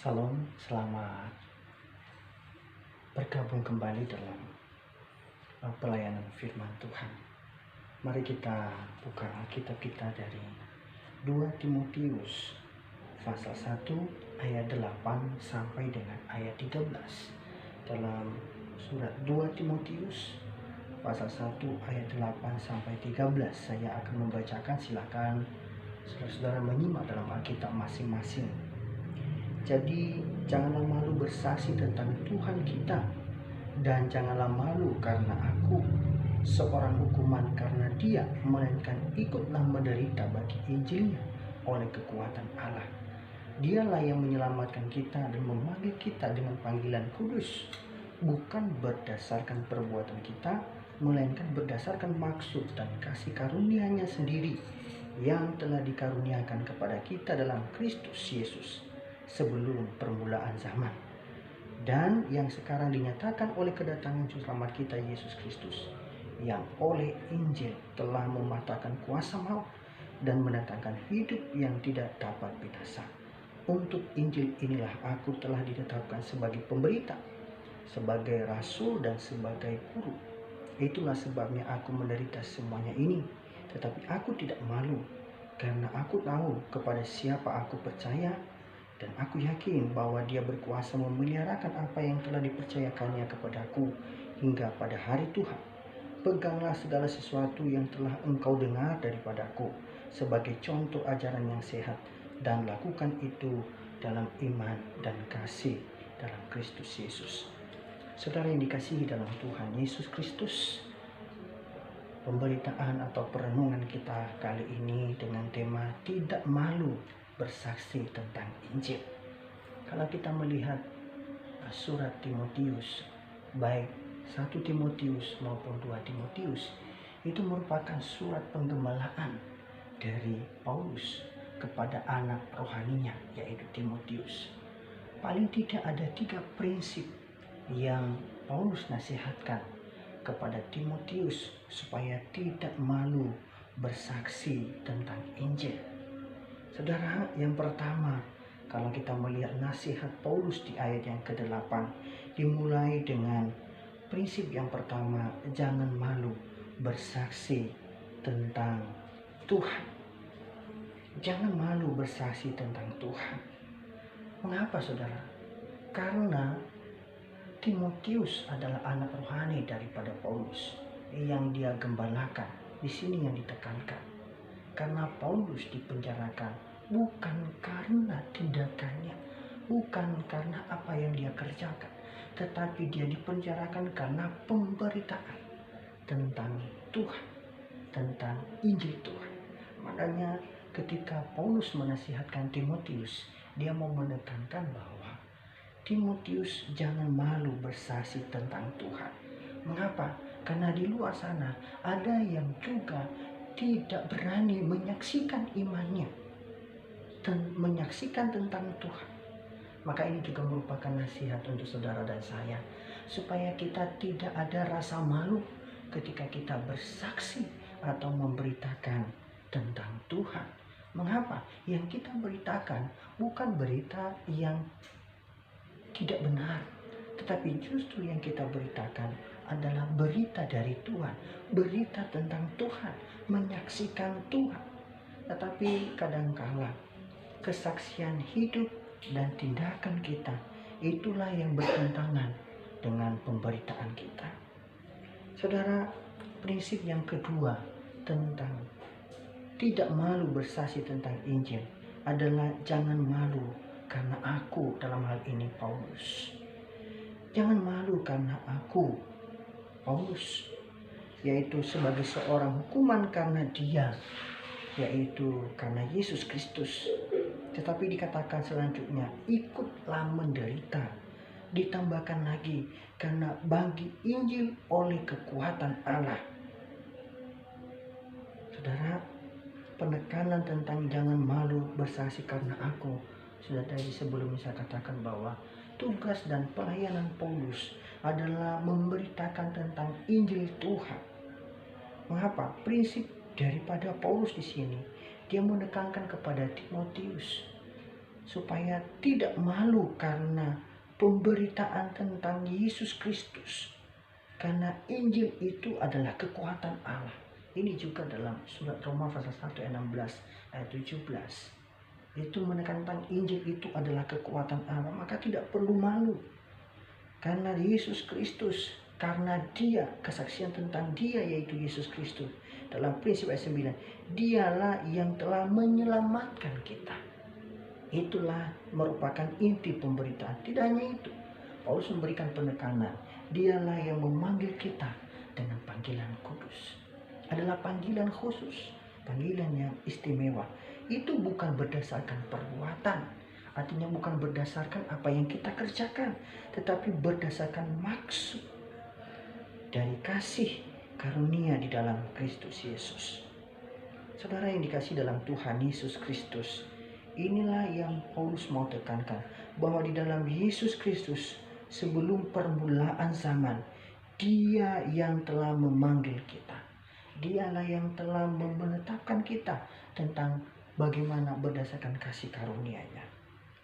Salam, selamat bergabung kembali dalam pelayanan firman Tuhan. Mari kita buka Alkitab kita dari 2 Timotius pasal 1 ayat 8 sampai dengan ayat 13. Dalam surat 2 Timotius pasal 1 ayat 8 sampai 13 saya akan membacakan. Silakan saudara-saudara menyimak dalam Alkitab masing-masing. Jadi janganlah malu bersaksi tentang Tuhan kita, dan janganlah malu karena aku seorang hukuman karena Dia, melainkan ikutlah menderita bagi Injilnya oleh kekuatan Allah. Dialah yang menyelamatkan kita dan memanggil kita dengan panggilan kudus, bukan berdasarkan perbuatan kita, melainkan berdasarkan maksud dan kasih karunia-Nya sendiri yang telah dikaruniakan kepada kita dalam Kristus Yesus sebelum permulaan zaman, dan yang sekarang dinyatakan oleh kedatangan Juru Selamat kita Yesus Kristus, yang oleh Injil telah mematahkan kuasa maut dan mendatangkan hidup yang tidak dapat binasa. Untuk Injil inilah aku telah ditetapkan sebagai pemberita, sebagai rasul dan sebagai guru. Itulah sebabnya aku menderita semuanya ini, tetapi aku tidak malu, karena aku tahu kepada siapa aku percaya, dan aku yakin bahwa Dia berkuasa memeliharakan apa yang telah dipercayakannya kepadaku hingga pada hari Tuhan. Peganglah segala sesuatu yang telah engkau dengar daripadaku sebagai contoh ajaran yang sehat, dan lakukan itu dalam iman dan kasih dalam Kristus Yesus. Saudara yang dikasihi dalam Tuhan Yesus Kristus, pemberitaan atau perenungan kita kali ini dengan tema tidak malu bersaksi tentang Injil. Kalau kita melihat surat Timotius, baik 1 Timotius maupun 2 Timotius, itu merupakan surat penggembalaan dari Paulus kepada anak rohaninya, yaitu Timotius. Paling tidak ada 3 prinsip yang Paulus nasihatkan kepada Timotius supaya tidak malu bersaksi tentang Injil. Saudara, yang pertama, kalau kita melihat nasihat Paulus di ayat yang ke-8, dimulai dengan prinsip yang pertama, jangan malu bersaksi tentang Tuhan. Jangan malu bersaksi tentang Tuhan. Mengapa, saudara? Karena Timotius adalah anak rohani daripada Paulus yang dia gembalakan. Di sini yang ditekankan. Karena Paulus dipenjarakan bukan karena tindakannya, bukan karena apa yang dia kerjakan, tetapi dia dipenjarakan karena pemberitaan tentang Tuhan, tentang Injil Tuhan. Makanya ketika Paulus menasihatkan Timotius, dia mau menekankan bahwa Timotius jangan malu bersaksi tentang Tuhan. Mengapa? Karena di luar sana ada yang juga tidak berani menyaksikan imannya dan menyaksikan tentang Tuhan. Maka ini juga merupakan nasihat untuk saudara dan saya, supaya kita tidak ada rasa malu ketika kita bersaksi atau memberitakan tentang Tuhan. Mengapa? Yang kita beritakan bukan berita yang tidak benar, tetapi justru yang kita beritakan adalah berita dari Tuhan, berita tentang Tuhan, menyaksikan Tuhan. Tetapi kadangkala kesaksian hidup dan tindakan kita itulah yang bertentangan dengan pemberitaan kita. Saudara, prinsip yang kedua tentang tidak malu bersaksi tentang Injil adalah jangan malu karena aku, dalam hal ini Paulus. Jangan malu karena aku, Paulus, yaitu sebagai seorang hukuman karena Dia, yaitu karena Yesus Kristus. Tetapi dikatakan selanjutnya, ikutlah menderita. Ditambahkan lagi, karena bagi Injil oleh kekuatan Allah. Saudara, penekanan tentang jangan malu bersaksi karena aku, sudah tadi sebelumnya saya katakan bahwa tugas dan pelayanan Paulus adalah memberitakan tentang Injil Tuhan. Mengapa? Prinsip daripada Paulus di sini, dia menekankan kepada Timotius supaya tidak malu karena pemberitaan tentang Yesus Kristus. Karena Injil itu adalah kekuatan Allah. Ini juga dalam surat Roma pasal 1 ayat 16 ayat 17. Itu menekankan Injil itu adalah kekuatan Allah, maka tidak perlu malu. Karena Yesus Kristus, karena dia, kesaksian tentang dia yaitu Yesus Kristus. Dalam prinsip ayat 9, dialah yang telah menyelamatkan kita. Itulah merupakan inti pemberitaan. Tidak hanya itu, Paulus memberikan penekanan. Dialah yang memanggil kita dengan panggilan kudus. Adalah panggilan khusus, panggilan yang istimewa. Itu bukan berdasarkan perbuatan. Artinya bukan berdasarkan apa yang kita kerjakan, tetapi berdasarkan maksud dari kasih karunia di dalam Kristus Yesus. Saudara yang dikasih dalam Tuhan Yesus Kristus, inilah yang Paulus mau tekankan, bahwa di dalam Yesus Kristus sebelum permulaan zaman, dia yang telah memanggil kita. Dialah yang telah menetapkan kita tentang bagaimana berdasarkan kasih karunia-Nya.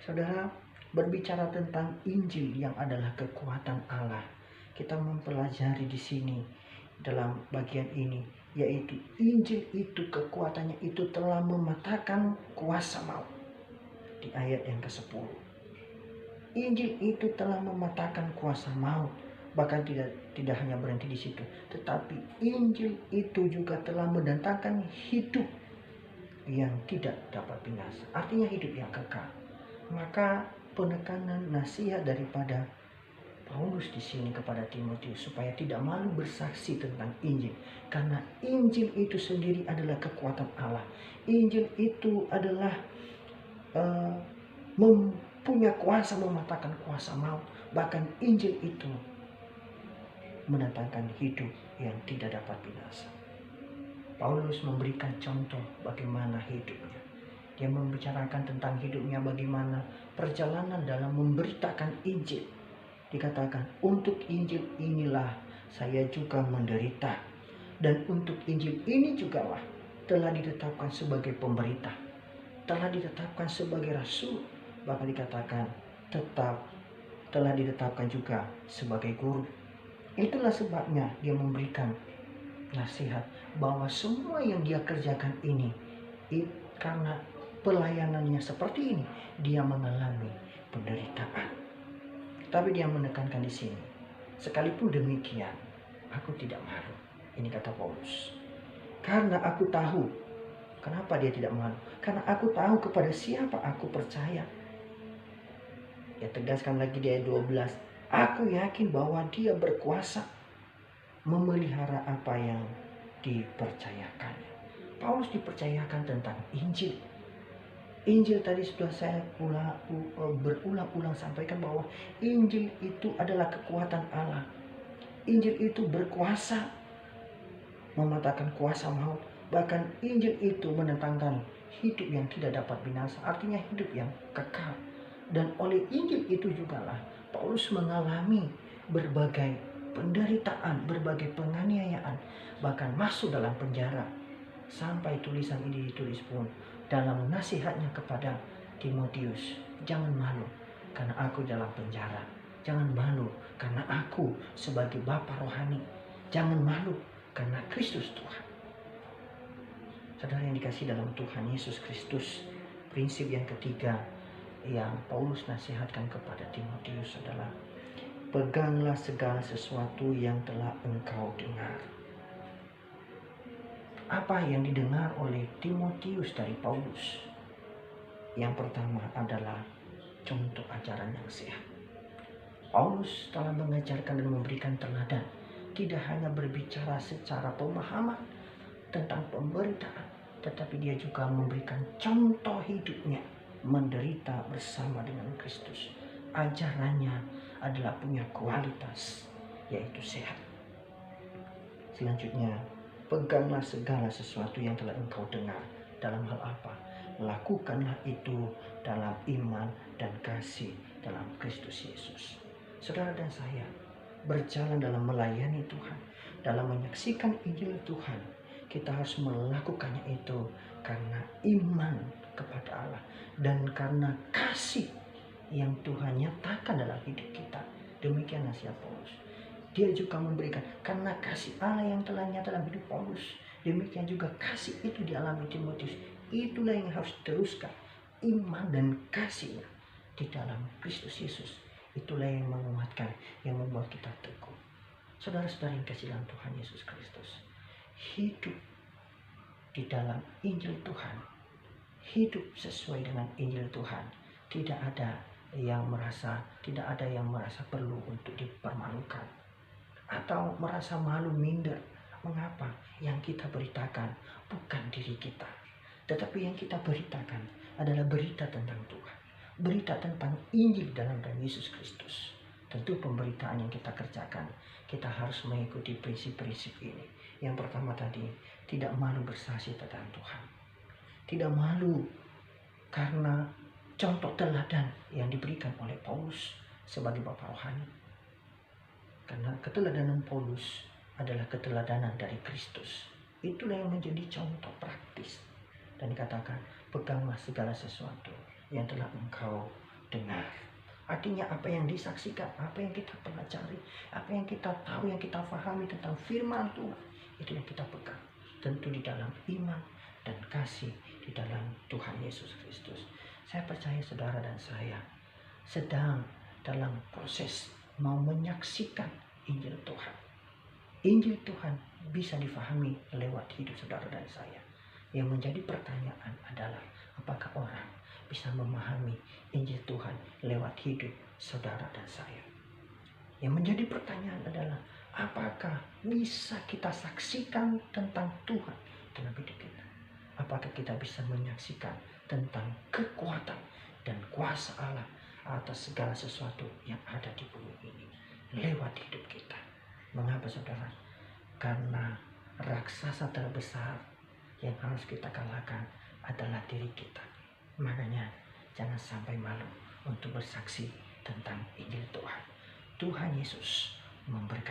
Saudara, berbicara tentang Injil yang adalah kekuatan Allah, kita mempelajari di sini dalam bagian ini, yaitu Injil itu kekuatannya itu telah mematahkan kuasa maut. Di ayat yang ke-10, Injil itu telah mematahkan kuasa maut. Bahkan tidak hanya berhenti di situ, tetapi Injil itu juga telah mendatangkan hidup yang tidak dapat binasa, artinya hidup yang kekal. Maka penekanan nasihat daripada Paulus di sini kepada Timotius supaya tidak malu bersaksi tentang Injil, karena Injil itu sendiri adalah kekuatan Allah. Injil itu adalah mempunyai kuasa mematahkan kuasa maut. Bahkan Injil itu mendatangkan hidup yang tidak dapat binasa. Paulus memberikan contoh bagaimana hidupnya. Dia membicarakan tentang hidupnya, bagaimana perjalanan dalam memberitakan Injil. Dikatakan, untuk Injil inilah saya juga menderita. Dan untuk Injil ini jugalah telah ditetapkan sebagai pemberita, telah ditetapkan sebagai rasul. Bahkan dikatakan telah ditetapkan juga sebagai guru. Itulah sebabnya dia memberikan nasihat bahwa semua yang dia kerjakan ini, karena pelayanannya seperti ini, dia mengalami penderitaan. Tapi dia menekankan di sini, sekalipun demikian, aku tidak malu. Ini kata Paulus. Karena aku tahu. Kenapa dia tidak malu? Karena aku tahu kepada siapa aku percaya. Dia tegaskan lagi di ayat 12. Aku yakin bahwa dia berkuasa memelihara apa yang dipercayakannya. Paulus dipercayakan tentang Injil. Injil tadi sudah saya berulang-ulang sampaikan bahwa Injil itu adalah kekuatan Allah. Injil itu berkuasa mematahkan kuasa maut. Bahkan Injil itu menentangkan hidup yang tidak dapat binasa, artinya hidup yang kekal. Dan oleh Injil itu jugalah Paulus mengalami berbagai penderitaan, berbagai penganiayaan, bahkan masuk dalam penjara. Sampai tulisan ini ditulis pun dalam nasihatnya kepada Timotius, jangan malu karena aku dalam penjara. Jangan malu karena aku sebagai bapa rohani. Jangan malu karena Kristus Tuhan. Saudara yang dikasih dalam Tuhan Yesus Kristus, prinsip yang ketiga yang Paulus nasihatkan kepada Timotius adalah peganglah segala sesuatu yang telah engkau dengar. Apa yang didengar oleh Timotius dari Paulus? Yang pertama adalah contoh ajaran yang sehat. Paulus telah mengajarkan dan memberikan teladan, tidak hanya berbicara secara pemahaman tentang pemberitaan, tetapi dia juga memberikan contoh hidupnya menderita bersama dengan Kristus. Ajarannya adalah punya kualitas, yaitu sehat. Selanjutnya, peganglah segala sesuatu yang telah engkau dengar. Dalam hal apa? Lakukanlah itu dalam iman dan kasih dalam Kristus Yesus. Saudara dan saya berjalan dalam melayani Tuhan, dalam menyaksikan Injil Tuhan, Kita harus melakukannya itu karena iman kepada Allah dan karena kasih yang Tuhan nyatakan dalam hidup kita. Demikian nasihat Paulus. Dia juga memberikan karena kasih Allah yang telah nyata dalam hidup Paulus. Demikian juga kasih itu dialami Timotius. Itulah yang harus diteruskan. Iman dan kasihnya di dalam Kristus Yesus. Itulah yang menguatkan, yang membuat kita teguh. Saudara-saudara yang kasih dalam Tuhan Yesus Kristus, hidup di dalam Injil Tuhan, hidup sesuai dengan Injil Tuhan, tidak ada yang merasa perlu untuk dipermalukan atau merasa malu minder. Mengapa? Yang kita beritakan bukan diri kita, tetapi yang kita beritakan adalah berita tentang Tuhan, berita tentang Injil dalam Yesus Kristus. Tentu pemberitaan yang kita kerjakan, kita harus mengikuti prinsip-prinsip ini. Yang pertama tadi, tidak malu bersaksi tentang Tuhan. Tidak malu karena contoh teladan yang diberikan oleh Paulus sebagai bapak rohani. Karena keteladanan Paulus adalah keteladanan dari Kristus. Itulah yang menjadi contoh praktis. Dan dikatakan, peganglah segala sesuatu yang telah engkau dengar. Artinya apa yang disaksikan, apa yang kita pelajari, apa yang kita tahu, yang kita pahami tentang firman Tuhan, itu yang kita pegang. Tentu di dalam iman dan kasih di dalam Tuhan Yesus Kristus. Saya percaya saudara dan saya sedang dalam proses mau menyaksikan Injil Tuhan. Injil Tuhan bisa difahami lewat hidup saudara dan saya. Yang menjadi pertanyaan adalah, apakah orang bisa memahami Injil Tuhan lewat hidup saudara dan saya? Yang menjadi pertanyaan adalah, apakah bisa kita saksikan tentang Tuhan dalam hidup kita? Apakah kita bisa menyaksikan tentang kekuatan dan kuasa Allah atas segala sesuatu yang ada di bumi ini lewat hidup kita? Mengapa saudara? Karena raksasa terbesar yang harus kita kalahkan adalah diri kita. Makanya jangan sampai malu untuk bersaksi tentang Injil Tuhan. Tuhan Yesus memberkati.